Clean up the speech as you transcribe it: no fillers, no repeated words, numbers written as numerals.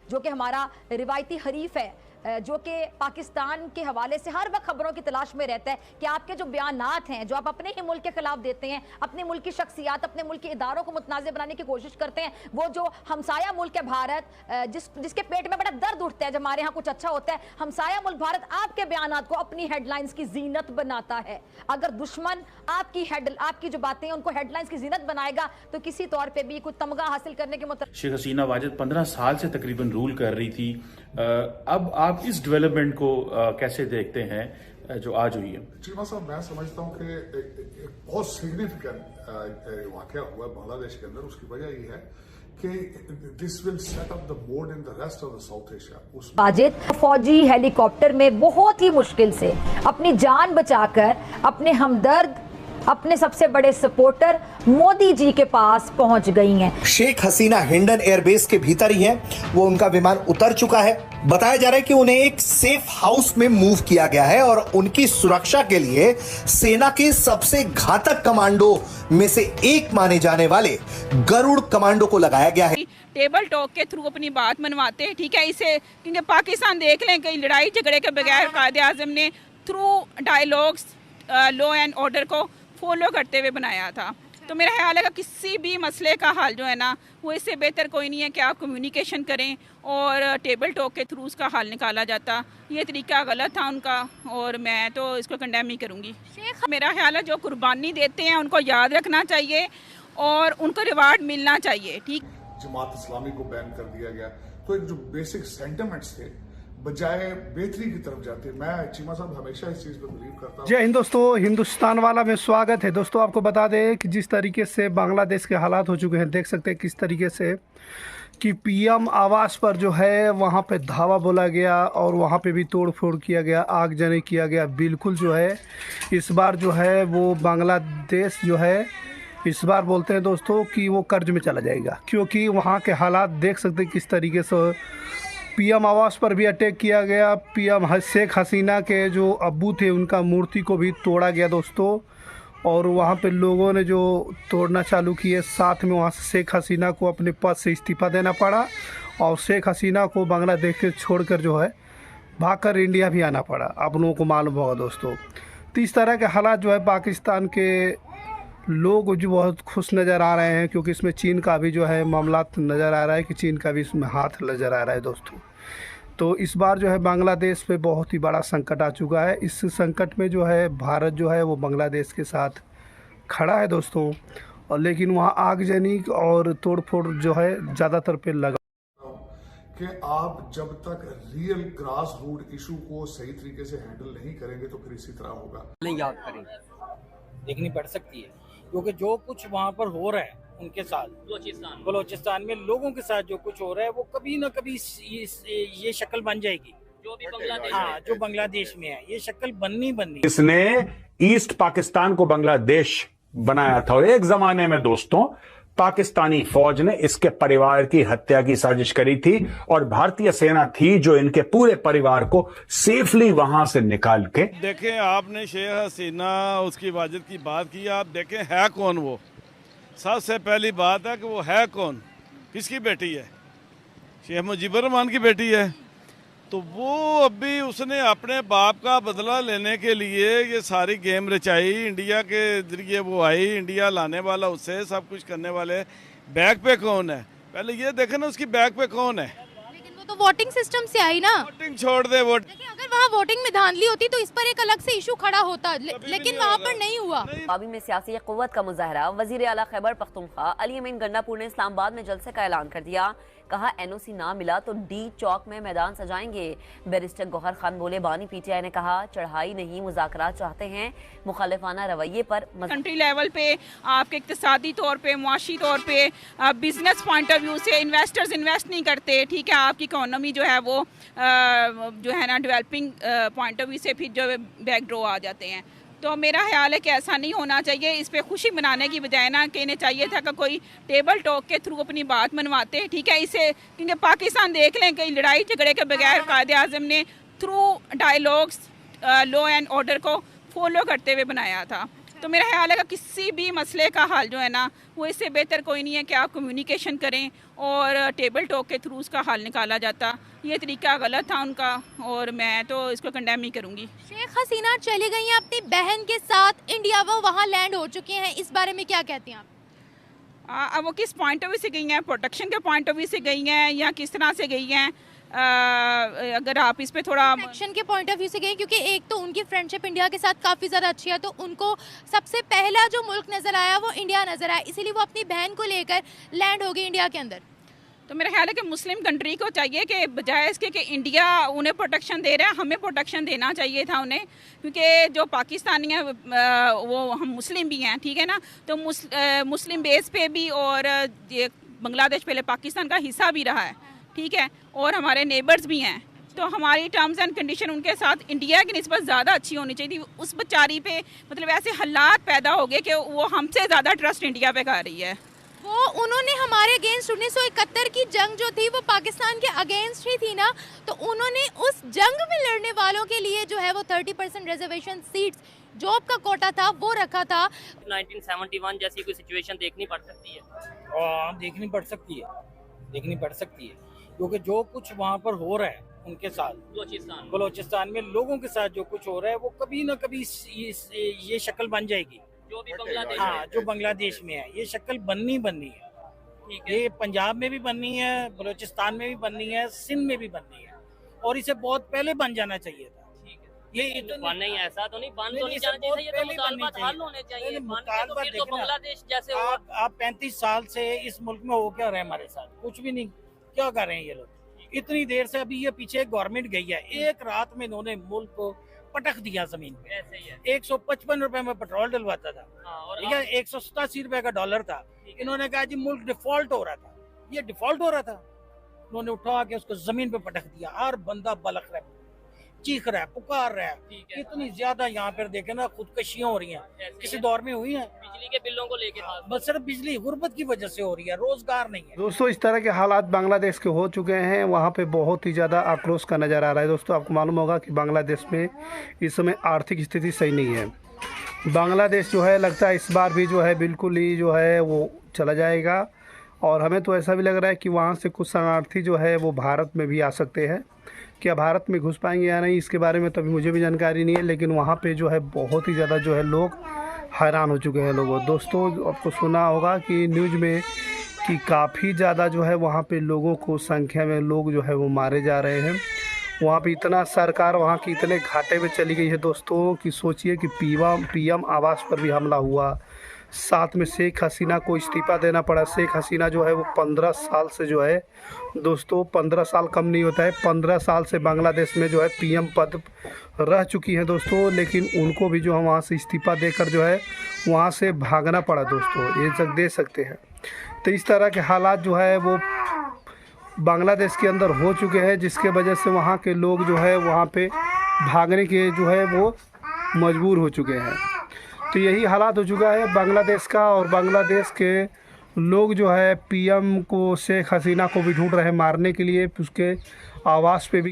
जो कि हमारा रिवायती हरीफ है, जो कि पाकिस्तान के हवाले से हर वक्त खबरों की तलाश में रहता है कि आपके जो बयानात हैं, जो आप अपने ही मुल्क के खिलाफ देते हैं, अपने मुल्क की शख्सियात, अपने मुल्क के इदारों को मुतनाज़ बनाने की कोशिश करते हैं, वो जो हमसाया मुल्क है भारत, जिसके पेट में बड़ा दर्द उठता है जब हमारे यहाँ कुछ अच्छा होता है, हमसाया मुल्क भारत आपके बयानात को अपनी हेडलाइंस की जीनत बनाता है। अगर दुश्मन आपकी जो बातें हैं उनको हेडलाइंस की जीनत बनाएगा तो किसी तौर पर भी कुछ तमगा हासिल करने के शेख हसीना वाजिद 15 साल से तकरीबन रूल कर रही थी। अब आप इस डेवलपमेंट को कैसे देखते हैं जो आज हुई है? चीमा साहब, मैं समझता हूँ कि एक बहुत सिग्निफिकेंट वाकया हुआ बांग्लादेश के अंदर। उसकी वजह ये है कि this will set up the mode in the rest of the south Asia. Wajid फौजी हेलीकॉप्टर में बहुत ही मुश्किल से अपनी जान बचाकर अपने हमदर्द, अपने सबसे बड़े सपोर्टर मोदी जी के पास पहुंच गई हैं। शेख हसीना हिंडन एयरबेस के भीतर ही हैं। वो उनका विमान उतर चुका है। बताया जा रहा है कि उन्हें एक सेफ हाउस में मूव किया गया है और उनकी सुरक्षा के लिए सेना के सबसे घातक कमांडो में से एक माने जाने वाले गरुड़ कमांडो को लगाया गया है। टेबल टॉक के थ्रू अपनी बात मनवाते हैं, ठीक है, इसे क्योंकि पाकिस्तान देख लें कई लड़ाई झगड़े के बगैर कायदे आजम ने through dialogues law and order को फॉलो करते हुए बनाया था। तो मेरा ख्याल है कि किसी भी मसले का हल जो है ना, वो इससे बेहतर कोई नहीं है कि आप कम्युनिकेशन करें और टेबल टॉक के थ्रू उसका हल निकाला जाता। ये तरीका गलत था उनका और मैं तो इसको कंडेम ही करूँगी। मेरा ख्याल है जो कुर्बानी देते हैं उनको याद रखना चाहिए और उनको रिवार्ड मिलना चाहिए। ठीक, जमात इस्लामी को बैन कर दिया गया, तो जो बेसिक सेंटिमेंट्स थे बजाय बेहतरी की तरफ जाते हैं। मैं चीमा साहब हमेशा इस चीज़ पर बिलीव करता हूँ। जय हिंद दोस्तों, हिंदुस्तान वाला में स्वागत है। दोस्तों आपको बता दें कि जिस तरीके से बांग्लादेश के हालात हो चुके हैं, देख सकते हैं किस तरीके से कि पीएम आवास पर जो है वहाँ पे धावा बोला गया और वहाँ पे भी तोड़ फोड़ किया गया, आगजनी किया गया। बिल्कुल जो है इस बार जो है वो बांग्लादेश जो है इस बार बोलते हैं दोस्तों कि वो कर्ज में चला जाएगा, क्योंकि वहाँ के हालात देख सकते हैं किस तरीके से। पीएम आवास पर भी अटैक किया गया। पीएम शेख हसीना के जो अब्बू थे उनका मूर्ति को भी तोड़ा गया दोस्तों, और वहाँ पे लोगों ने जो तोड़ना चालू किए, साथ में वहाँ से शेख हसीना को अपने पद से इस्तीफ़ा देना पड़ा और शेख हसीना को बांग्लादेश से छोड़कर जो है भागकर इंडिया भी आना पड़ा। आप लोगों को मालूम होगा दोस्तों। तो इस तरह के हालात जो है पाकिस्तान के लोग जो बहुत खुश नज़र आ रहे हैं, क्योंकि इसमें चीन का भी जो है मामला नज़र आ रहा है कि चीन का भी इसमें हाथ नज़र आ रहा है दोस्तों। तो इस बार जो है बांग्लादेश पे बहुत ही बड़ा संकट आ चुका है। इस संकट में जो है भारत जो है वो बांग्लादेश के साथ खड़ा है दोस्तों, और लेकिन वहाँ आगजनी और तोड़ फोड़ जो है ज़्यादातर पे लगा कि आप जब तक रियल ग्रास रूट इशू को सही तरीके से हैंडल नहीं करेंगे तो फिर इसी तरह होगा। नहीं याद करें, देखनी पड़ सकती है, क्योंकि जो कुछ वहाँ पर हो रहा है उनके साथ बलोचिस्तान में लोगों के साथ जो कुछ हो रहा है वो कभी ना कभी ये शक्ल बन जाएगी जो भी बांग्लादेश, हाँ, जो बांग्लादेश में है ये शक्ल बननी। इसने ईस्ट पाकिस्तान को बांग्लादेश बनाया था और एक जमाने में दोस्तों पाकिस्तानी फौज ने इसके परिवार की हत्या की साजिश करी थी और भारतीय सेना थी जो इनके पूरे परिवार को सेफली वहां से निकाल के। देखें, आपने शेख हसीना उसकी वाजिद की बात की, आप देखें है कौन वो। सबसे पहली बात है कि वो है कौन, किसकी बेटी है? शेख मुजीबुर रहमान की बेटी है। तो वो अभी उसने अपने बाप का बदला लेने के लिए ये सारी गेम रचाई। इंडिया के जरिए वो आई, इंडिया लाने वाला उससे सब कुछ करने वाले। बैक पे कौन है पहले ये देखे ना, उसकी बैक पे कौन है। लेकिन वो तो वोटिंग सिस्टम से आई ना। वोटिंग छोड़ दे, वोट अगर वहाँ वोटिंग में धांधली होती तो इस पर एक अलग से इशू खड़ा होता, लेकिन वहाँ पर नहीं हुआ। काबी में सियासी क़ुव्वत का मुजाहरा। वज़ीर आला खैबर पख्तूनख्वा अली अमीन गन्नापुर ने इस्लामाबाद में जलसे का ऐलान कर दिया। कहा एनओसी ना मिला तो डी चौक में मैदान सजाएंगे। बैरिस्टर गौहर खान बोले, बानी पीटीआई ने कहा चढ़ाई नहीं मुज़ाकरात चाहते हैं। मुखालिफाना रवैये पर कंट्री लेवल पे आपके इक्तिसादी तौर पे, मुआशी तौर पे, बिजनेस पॉइंट ऑफ व्यू से इन्वेस्टर्स इन्वेस्ट नहीं करते, ठीक है। आपकी इकोनॉमी जो है वो जो है ना डेवलपिंग पॉइंट ऑफ व्यू से फिर जो बैकडोर आ जाते हैं। तो मेरा ख्याल है कि ऐसा नहीं होना चाहिए। इस पे खुशी मनाने की बजाय ना कहने चाहिए था कि कोई टेबल टॉक के थ्रू अपनी बात मनवाते हैं, ठीक है, इसे क्योंकि पाकिस्तान देख लें कई लड़ाई झगड़े के बगैर कायदे आजम ने through dialogues law and order को फॉलो करते हुए बनाया था। तो मेरा ख्याल है कि किसी भी मसले का हल जो है ना वो इससे बेहतर कोई नहीं है कि आप कम्युनिकेशन करें और टेबल टॉक के थ्रू उसका हल निकाला जाता। ये तरीका गलत था उनका और मैं तो इसको कंडेम ही करूँगी। शेख हसीना चली गई हैं अपनी बहन के साथ इंडिया, वो वहाँ लैंड हो चुके हैं, इस बारे में क्या कहती हैं आप? अब वो किस पॉइंट ऑफ व्यू से गई हैं, प्रोटेक्शन के पॉइंट ऑफ व्यू से गई हैं या किस तरह से गई हैं? अगर आप इस पे थोड़ा एक्शन के पॉइंट ऑफ व्यू से गए, क्योंकि एक तो उनकी फ्रेंडशिप इंडिया के साथ काफ़ी ज़्यादा अच्छी है, तो उनको सबसे पहला जो मुल्क नज़र आया वो इंडिया नज़र आया, इसीलिए वो अपनी बहन को लेकर लैंड हो गई इंडिया के अंदर। तो मेरा ख्याल है कि मुस्लिम कंट्री को चाहिए कि बजाय इसके कि इंडिया उन्हें प्रोटेक्शन दे रहा है, हमें प्रोटेक्शन देना चाहिए था उन्हें, क्योंकि जो पाकिस्तानी हैं वो हम मुस्लिम भी हैं, ठीक है ना। तो मुस्लिम बेस पे भी और ये बांग्लादेश पहले पाकिस्तान का हिस्सा भी रहा है, ठीक है, और हमारे नेबर्स भी हैं। तो हमारी टर्म्स एंड कंडीशन उनके साथ इंडिया की निस्बत ज़्यादा अच्छी होनी चाहिए थी। उस बेचारी पे मतलब ऐसे हालात पैदा हो गए कि वो हमसे ज़्यादा ट्रस्ट इंडिया पे कर रही है। वो उन्होंने हमारे अगेंस्ट 1971 की जंग जो थी वो पाकिस्तान के अगेंस्ट ही थी ना, तो उन्होंने उस जंग में लड़ने वालों के लिए जो है वो 30% रिजर्वेशन सीट्स, जॉब का कोटा था वो रखा था। 1971 जैसी कोई सिचुएशन देखनी पड़ सकती है, और देखनी पड़ सकती है, क्योंकि जो कुछ वहाँ पर हो रहा है उनके साथ बलोचिस्तान में लोगों के साथ जो कुछ हो रहा है वो कभी ना कभी ये शक्ल बन जाएगी जो भी बांग्लादेश जो बांग्लादेश में है। ये शक्ल बननी है, ये पंजाब में भी बननी है, बलोचिस्तान में भी बननी है, सिंध में भी बननी है, और इसे बहुत पहले बन जाना चाहिए था। ये नहीं ऐसा तो नहीं बन तो नहीं जाना चाहिए, ये तो मुतालबात हल होने चाहिए। तो फिर तो बांग्लादेश जैसे आप 35 साल से इस मुल्क में हो क्या रहे हैं हमारे साथ, कुछ भी नहीं, क्या कर रहे हैं ये लोग इतनी देर से। अभी ये पीछे गवर्नमेंट गई है, एक रात में इन्होंने मुल्क को पटक दिया जमीन पे। 155 रुपए में पेट्रोल डलवाता था, ठीक है, 187 रुपए का डॉलर था। इन्होंने कहा जी मुल्क डिफॉल्ट हो रहा था, ये डिफॉल्ट हो रहा था, उन्होंने उठा के उसको जमीन पे पटक दिया। हर बंदा बलक रहा है, चीख रहा है, पुकार रहा है। इतनी ज्यादा यहाँ पर देखे ना खुदकशियां हो रही हैं, किसी दौर में हुई हैं। बिजली के बिलों को लेके बस सिर्फ बिजली गुर्बत की वजह से हो रही है, रोजगार नहीं है। दोस्तों इस तरह के हालात बांग्लादेश के हो चुके हैं, वहाँ पे बहुत ही ज़्यादा आक्रोश का नज़र आ रहा है। दोस्तों आपको मालूम होगा कि बांग्लादेश में इस समय आर्थिक स्थिति सही नहीं है। बांग्लादेश जो है लगता है इस बार भी जो है बिल्कुल ही जो है वो चला जाएगा, और हमें तो ऐसा भी लग रहा है कि वहाँ से कुछ शरणार्थी जो है वो भारत में भी आ सकते हैं। क्या भारत में घुस पाएंगे या नहीं इसके बारे में तो अभी मुझे भी जानकारी नहीं है, लेकिन वहाँ पे जो है बहुत ही ज़्यादा जो है लोग हैरान हो चुके हैं लोगों। दोस्तों आपको सुना होगा कि न्यूज़ में कि काफ़ी ज़्यादा जो है वहाँ पे लोगों को संख्या में लोग जो है वो मारे जा रहे हैं। वहाँ पे इतना सरकार वहाँ की इतने घाटे में चली गई है दोस्तों कि सोचिए कि पीएम आवास पर भी हमला हुआ, साथ में शेख हसीना को इस्तीफ़ा देना पड़ा। शेख हसीना जो है वो 15 साल से जो है दोस्तों 15 साल कम नहीं होता है, 15 साल से बांग्लादेश में जो है पीएम पद रह चुकी हैं दोस्तों, लेकिन उनको भी जो है वहाँ से इस्तीफ़ा देकर जो है वहाँ से भागना पड़ा दोस्तों, ये तक दे सकते हैं। तो इस तरह के हालात जो है वो बांग्लादेश के अंदर हो चुके हैं, जिसके वजह से वहाँ के लोग जो है वहाँ पे भागने के जो है वो मजबूर हो चुके हैं। तो यही हालात हो चुका है बांग्लादेश का, और बांग्लादेश के लोग जो है पीएम को शेख हसीना को भी ढूंढ रहे हैं मारने के लिए, उसके आवास पे भी